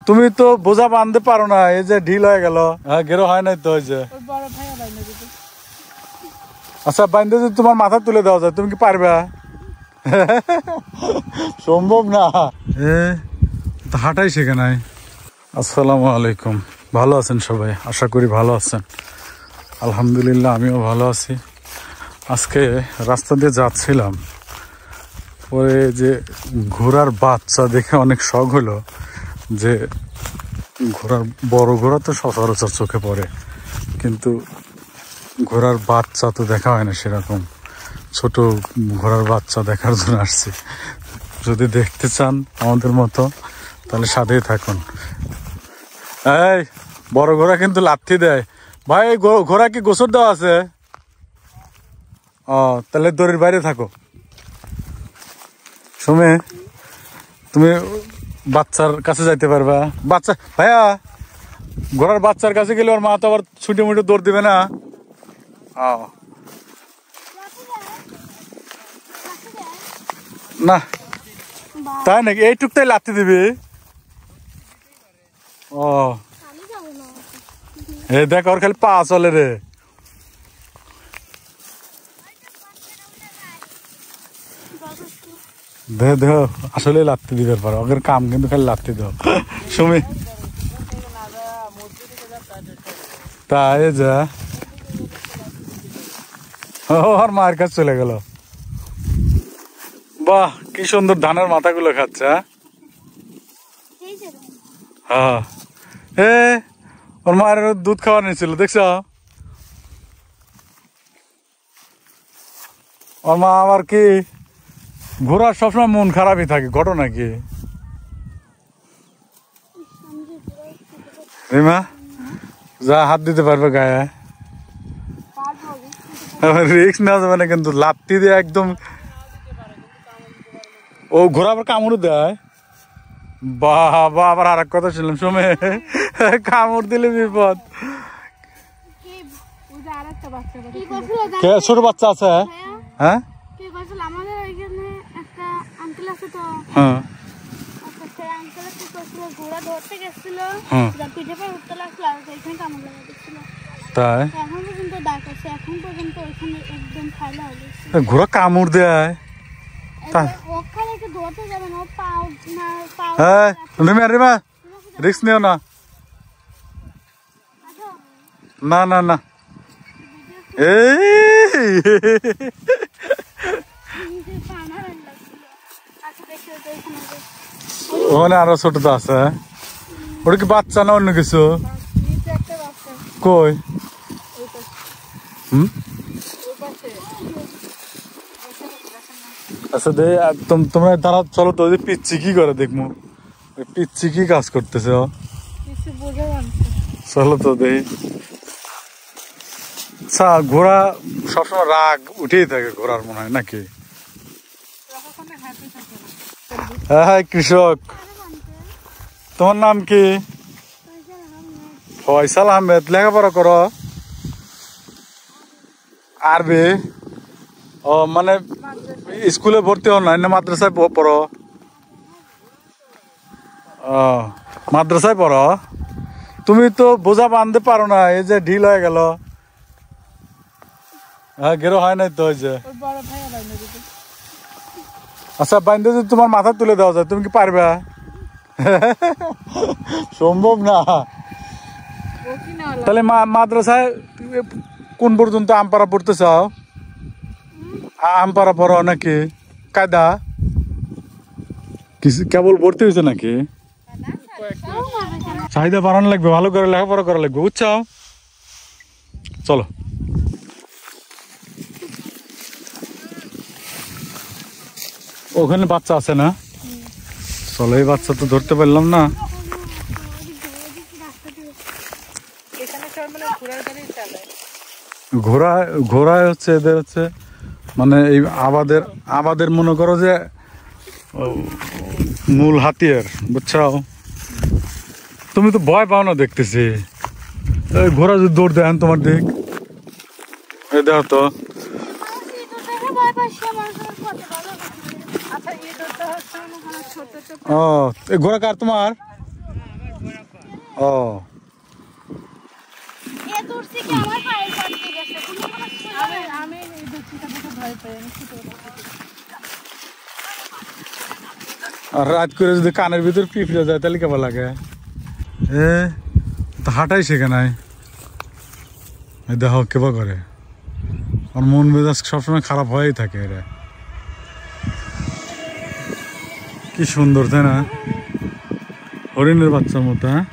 তুমি তো বোঝা বাঁধতে পারো না, এই যে ঢিল হয়ে গেল। হ্যাঁ, গেরো হয় নাই তো। ওই যে আচ্ছা, বাঁধতে যদি তোমার মাথা তুলে দেওয়া যায়, তুমি কি পারবে? সম্ভব না। হাঁটাই শেখে নাই। আসসালামু আলাইকুম, ভালো আছেন সবাই? আশা করি ভালো আছেন। আলহামদুলিল্লাহ, আমিও ভালো আছি। আজকে রাস্তা দিয়ে যাচ্ছিলাম, পরে যে ঘোড়ার বাচ্চা দেখে অনেক শখ হলো। যে ঘোড়ার বড় ঘোড়া তো সচরাচর চোখে পড়ে, কিন্তু ঘোড়ার বাচ্চা তো দেখা হয় না সেরকম। ছোট ঘোড়ার বাচ্চা দেখার জন্য আসছি। যদি দেখতে চান আমাদের মতো, তাহলে সাথেই থাকুন। এই বড় ঘোড়া কিন্তু লাথি দেয় ভাই। ঘোড়া কি গোসর দেওয়া আছে? ও, তাহলে দড়ির বাইরে থাকো। সুমে, তুমি বাচ্চার কাছে যাইতে পারবা? বাচ্চা ভাইয়া, ঘোড়ার বাচ্চার কাছে গেলে ওর মা তো আবার ছুটে মুটে দৌড় দিবে না? না, তাই নাকি? এইটুকটাই লাথি দিবি? ও, এই দেখ ওর খালি পা চলে রে। দেহ আসলে লাত্তি দিবে পারো, ওদের কাম কিন্তু খালি লাত্তি দাও। সুমি, তাই যা ওর মায়ের কাছে চলে গেল। বাহ, কি সুন্দর ধানের মাথাগুলো খাচ্ছে। হ্যাঁ, ওর মায়ের দুধ খাওয়া নিয়েছিল, দেখছ? ওর মা আমার কি ঘোড়ার সবসময় মন খারাপই থাকে, ঘটনা কি? রিমা, যা হাত দিতে পারবে গায়ে? রিক্স নেওয়া যাবে না কিন্তু, লাত্তি দিয়ে একদম। ও ঘোড়া আবার কামড় দেয়? বাবা, আবার আর এক কথা শুনলাম, শুনে কামড় দিলে বিপদ। ছোট বাচ্চা আছে? হ্যাঁ, ঘোড়া কামড় দেয়? রিস্ক নিও না। না না না, ওখানে আরো ছোট তো আছে। ওটা কি বাচ্চা না অন্য কিছু? কই? আচ্ছা দে, তোমরা দাঁড়া, চলো তো। পিচ্ছি কি করে দেখবো, পিচ্ছি কি কাজ করতেছে? চলো তো দেখি। আচ্ছা, ঘোড়া সবসময় রাগ উঠেই থাকে ঘোড়ার, মনে হয় নাকি? হ্যাঁ, কৃষক। তোমার নাম কি? ফয়সাল আহমেদ। লেখাপড়া করো? আরবি? ও, মানে স্কুলে ভর্তি হও না, মাদ্রাসায় পড়ো? ও, মাদ্রাসায় পড়ো। তুমি তো বোঝা বাঁধতে পারো না, এই যে ঢিল হয়ে গেল। হ্যাঁ, গেরো হয় নাই তো। ওই যে আচ্ছা, বাঁধতে যদি তোমার মাথা তুলে দেওয়া যায়, তুমি কি পারবে? সম্ভব না। তাহলে মাদ্রাসায় কোন পর্যন্ত আমপাড়া পড়তে চাও? আমপাড়া পড়ো নাকি? কায়দা কেবল ভর্তি হয়েছে নাকি? চাহিদা বাড়ানো লাগবে, ভালো করে লেখাপড়া করা লাগবে, বুঝছো? চলো। ওখানে বাচ্চা আছে না? চলো, এই বাচ্চা তো ধরতে পারলাম না। ঘোড়ায় হচ্ছে এদের হচ্ছে মানে এই আবাদের মনে করো যে মূল হাতিয়ার, বুঝছো? তুমি তো ভয় পাও না দেখতেছি। ঘোড়া যদি দৌড় দেন তোমার দিক, এই দেখো তো। ও, এই ঘোড়া কার? তোমার? ও আর রাত করে যদি কানের ভিতর পিঁপড়ে যায় তাহলে কেমন লাগে? তো হাঁটাই শেখে নাই, দেখো কেবা করে। আর মন মেজাজ সবসময় খারাপ হয়েই থাকে। এরা কি সুন্দর, তাই না? হরিণের বাচ্চার মতো। হ্যাঁ